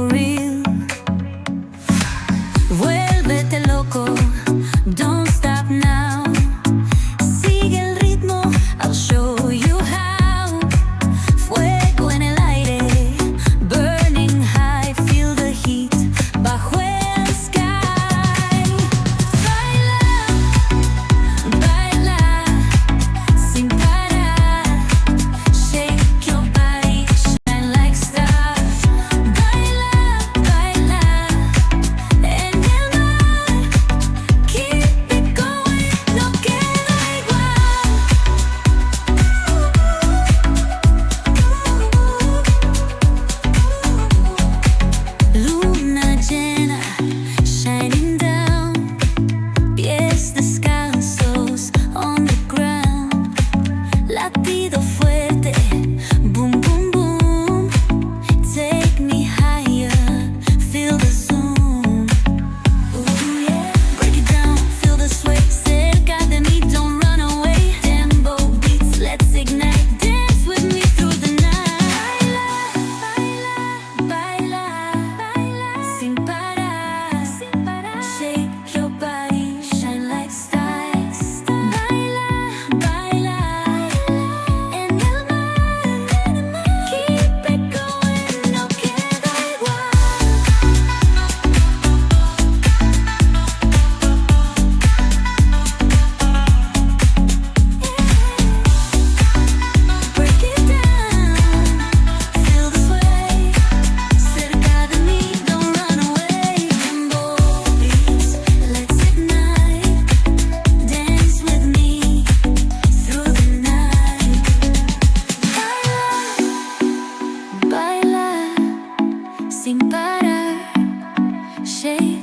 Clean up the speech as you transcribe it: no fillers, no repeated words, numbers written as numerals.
for real. Vuélvete loco, don't stop now. Sigue el ritmo, I'll show you how. Fuego en el aire, burning high, feel the heat bajo el sky. Baila, baila, sin parar. Shake your body, shine like stars. Baila, baila, en el mar. Keep it going, no queda igual. Luna llena, shining down. Pies descalzos on the ground. Latido fuerte, boom, boom, boom. Take me higher, feel the zoom. Ooh, yeah. Break it down, feel the sway. Cerca de mí, don't run away. Tempo beats, let's ignite. Dance with me through the night. Baila, baila, baila, sin parar, sin parar. Shake your body, shine like stars. Baila, baila, en el mar. Keep it going, no queda igual. Break it down, feel the sway. Cerca de mí, don't run away. Tempo beats, let's ignite. Dance with me through the night. Baila, baila, sin parar. Shake